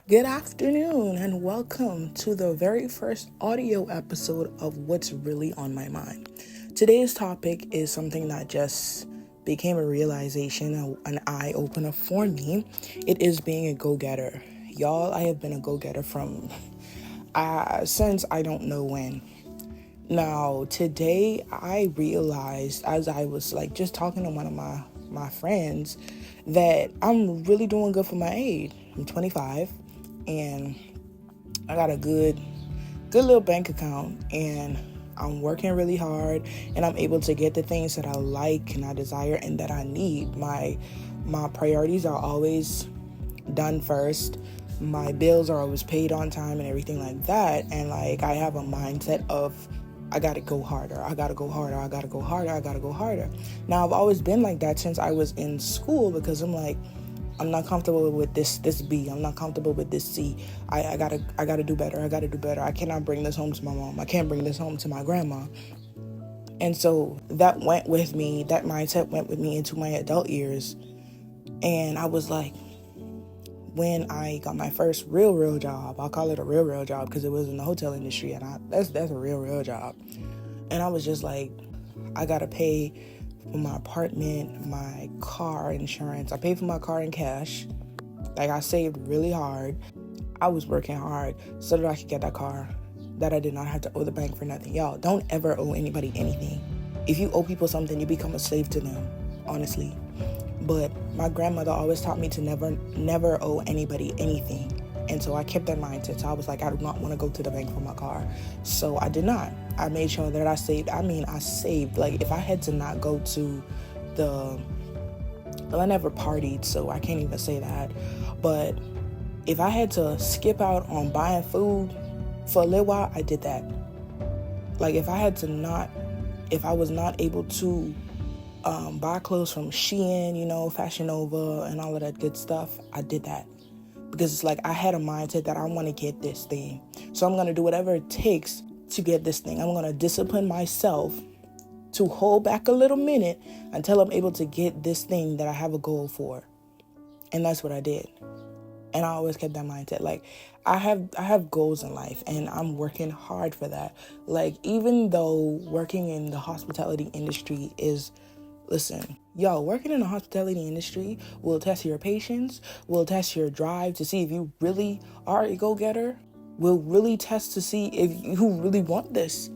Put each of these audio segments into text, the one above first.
Good afternoon, and welcome to the very first audio episode of What's Really on My Mind. Today's topic is something that just became a realization, an eye opener for me. It is being a go-getter. Y'all, I have been a go-getter from since I don't know when. Now, today I realized as I was just talking to one of my friends that I'm really doing good for my age. I'm 25 and I got a good little bank account, and I'm working really hard, and I'm able to get the things that I like and I desire and that I need. My priorities are always done first. My bills are always paid on time and everything like that. And I have a mindset of I gotta go harder. I gotta go harder. I gotta go harder. I gotta go harder. Now I've always been like that since I was in school, because I'm not comfortable with this B. I'm not comfortable with this C. I gotta do better. I gotta do better. I cannot bring this home to my mom. I can't bring this home to my grandma. And so that mindset went with me into my adult years. And I was like, when I got my first real job, I'll call it a real job because it was in the hotel industry, and that's a real job. And I was just like, I gotta pay for my apartment, my car insurance. I paid for my car in cash. I saved really hard. I was working hard so that I could get that car, that I did not have to owe the bank for nothing. Y'all, don't ever owe anybody anything. If you owe people something, you become a slave to them, honestly. But my grandmother always taught me to never owe anybody anything. And so I kept that mindset. So I was like, I do not want to go to the bank for my car. So I did not. I made sure that I saved. I saved. If I had to not go to I never partied, so I can't even say that. But if I had to skip out on buying food for a little while, I did that. If I was not able to buy clothes from Shein, Fashion Nova, and all of that good stuff, I did that. Because it's I had a mindset that I want to get this thing. So I'm going to do whatever it takes to get this thing. I'm going to discipline myself to hold back a little minute until I'm able to get this thing that I have a goal for. And that's what I did. And I always kept that mindset. I have goals in life, and I'm working hard for that. Even though working in the hospitality industry is, listen, working in the hospitality industry will test your patience, will test your drive to see if you really are a go-getter, will really test to see if you really want this.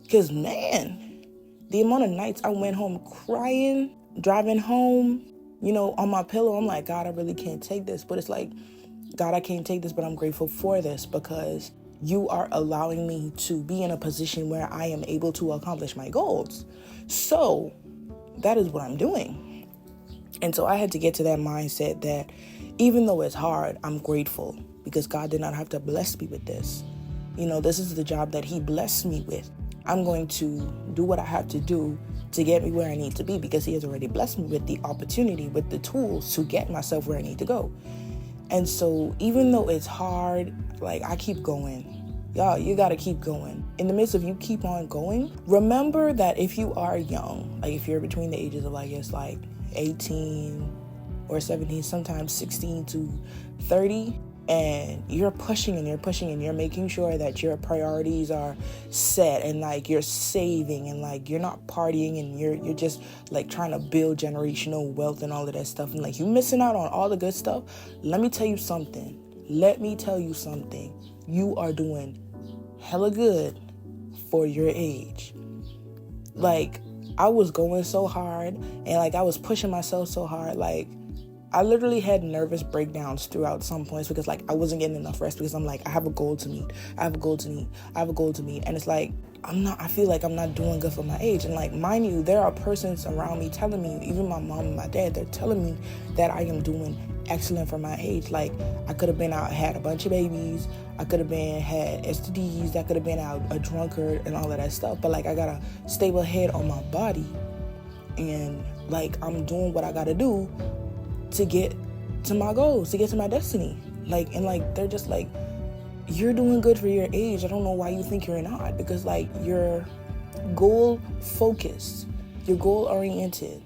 Because, man, the amount of nights I went home crying, driving home, on my pillow, I'm like, God, I really can't take this. But it's God, I can't take this, but I'm grateful for this because you are allowing me to be in a position where I am able to accomplish my goals. So that is what I'm doing. And so I had to get to that mindset that even though it's hard, I'm grateful because God did not have to bless me with this. This is the job that He blessed me with. I'm going to do what I have to do to get me where I need to be because He has already blessed me with the opportunity, with the tools to get myself where I need to go. And so even though it's hard, I keep going. Y'all, you got to keep going. In the midst of you keep on going, remember that if you are young, if you're between the ages of 18 or 17, sometimes 16 to 30, and you're pushing and you're making sure that your priorities are set and you're saving and you're not partying and you're just trying to build generational wealth and all of that stuff, and you're missing out on all the good stuff. Let me tell you something. You are doing hella good for your age. I was going so hard and I was pushing myself so hard. I literally had nervous breakdowns throughout some points because I wasn't getting enough rest because I'm I have a goal to meet. And it's I feel like I'm not doing good for my age. And mind you, there are persons around me telling me, even my mom and my dad, they're telling me that I am doing excellent for my age. I could have been out, had a bunch of babies. I could have had STDs. I could have been out a drunkard and all of that stuff. But I got a stable head on my body. And I'm doing what I got to do to get to my goals, to get to my destiny. They're just you're doing good for your age. I don't know why you think you're not, because you're goal focused, you're goal oriented.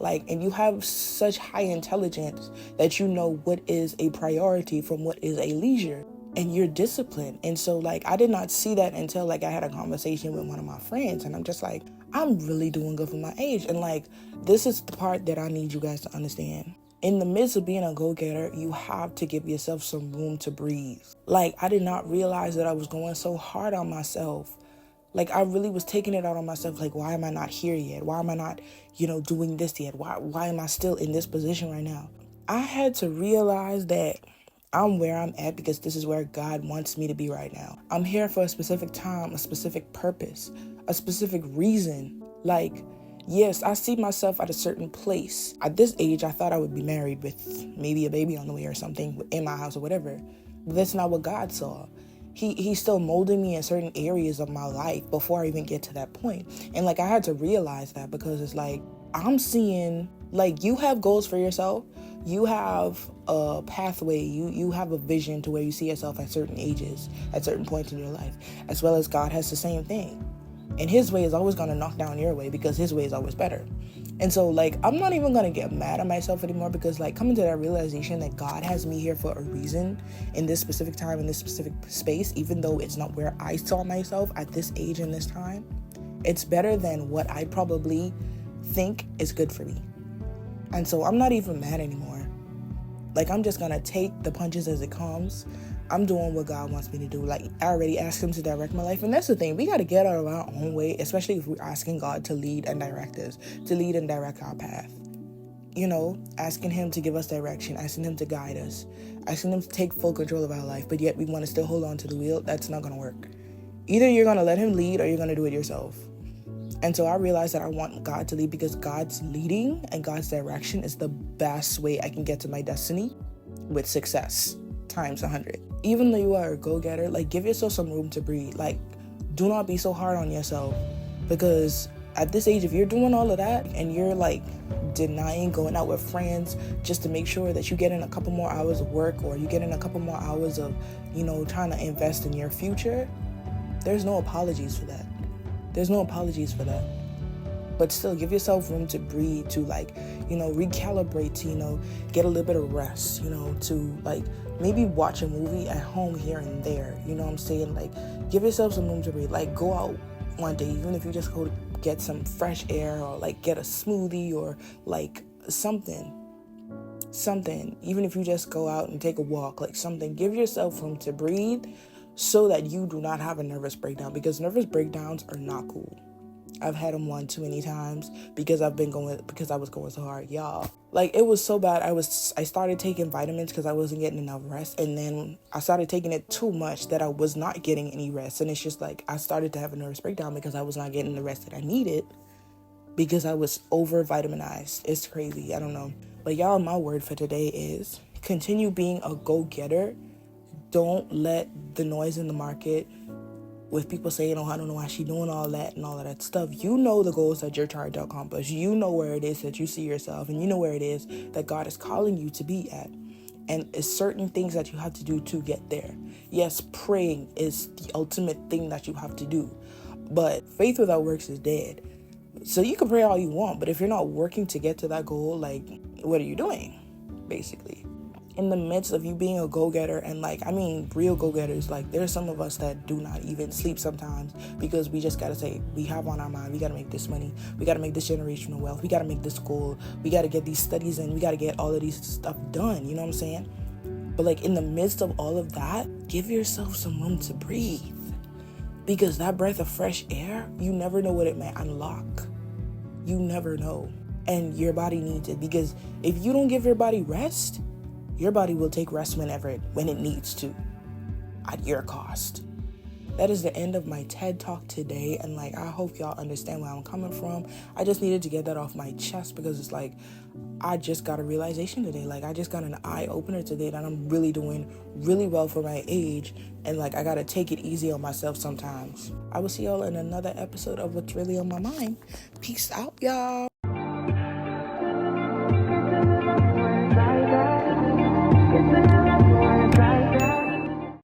Like, and you have such high intelligence that you know what is a priority from what is a leisure, and you're disciplined. And so like, I did not see that until like I had a conversation with one of my friends, and I'm just like, I'm really doing good for my age. And like, this is the part that I need you guys to understand. In the midst of being a go-getter, you have to give yourself some room to breathe. Like, I did not realize that I was going so hard on myself. Like, I really was taking it out on myself. Like, why am I not here yet? Why am I not, doing this yet? Why am I still in this position right now? I had to realize that I'm where I'm at because this is where God wants me to be right now. I'm here for a specific time, a specific purpose, a specific reason. Like, yes, I see myself at a certain place. At this age, I thought I would be married with maybe a baby on the way or something in my house or whatever. But that's not what God saw. He's still molding me in certain areas of my life before I even get to that point. And like, I had to realize that because it's like, I'm seeing, like, you have goals for yourself. You have a pathway. You have a vision to where you see yourself at certain ages, at certain points in your life, as well as God has the same thing. And his way is always going to knock down your way because his way is always better. And so, like, I'm not even going to get mad at myself anymore because, like, coming to that realization that God has me here for a reason in this specific time, in this specific space, even though it's not where I saw myself at this age and this time, it's better than what I probably think is good for me. And so I'm not even mad anymore. Like, I'm just going to take the punches as it comes. I'm doing what God wants me to do. Like, I already asked him to direct my life. And that's the thing. We got to get out of our own way, especially if we're asking God to lead and direct us, to lead and direct our path. Asking him to give us direction, asking him to guide us, asking him to take full control of our life. But yet we want to still hold on to the wheel. That's not going to work. Either you're going to let him lead or you're going to do it yourself. And so I realized that I want God to lead because God's leading and God's direction is the best way I can get to my destiny with success times 100. Even though you are a go-getter, like, give yourself some room to breathe. Like, do not be so hard on yourself, because at this age, if you're doing all of that and you're like denying going out with friends just to make sure that you get in a couple more hours of work, or you get in a couple more hours of, trying to invest in your future, there's no apologies for that. There's no apologies for that. But still, give yourself room to breathe, to recalibrate, to, get a little bit of rest, to like maybe watch a movie at home here and there. You know what I'm saying? Like, give yourself some room to breathe. Like, go out one day, even if you just go get some fresh air, or like get a smoothie, or like something, even if you just go out and take a walk, like something. Give yourself room to breathe so that you do not have a nervous breakdown, because nervous breakdowns are not cool. I've had them one too many times because I was going so hard, y'all. Like, it was so bad. I started taking vitamins because I wasn't getting enough rest. And then I started taking it too much that I was not getting any rest. And it's just like, I started to have a nervous breakdown because I was not getting the rest that I needed because I was over vitaminized. It's crazy. I don't know. But y'all, my word for today is continue being a go-getter. Don't let the noise in the market with people saying, I don't know why she's doing all that and all of that stuff. You know the goals that you're trying to accomplish. You know where it is that you see yourself, and you know where it is that God is calling you to be at. And it's certain things that you have to do to get there. Yes, praying is the ultimate thing that you have to do. But faith without works is dead. So you can pray all you want, but if you're not working to get to that goal, like, what are you doing, basically? In the midst of you being a go-getter, and real go-getters, like, there's some of us that do not even sleep sometimes because we just gotta say, we have on our mind, we gotta make this money, we gotta make this generational wealth, we gotta make this goal, we gotta get these studies in, we gotta get all of these stuff done, you know what I'm saying? But like, in the midst of all of that, give yourself some room to breathe, because that breath of fresh air, you never know what it may unlock. You never know. And your body needs it, because if you don't give your body rest, your body will take rest when it needs to, at your cost. That is the end of my TED Talk today. And I hope y'all understand where I'm coming from. I just needed to get that off my chest because it's like, I just got a realization today. I just got an eye opener today that I'm really doing really well for my age. And I got to take it easy on myself sometimes. I will see y'all in another episode of What's Really on My Mind. Peace out, y'all.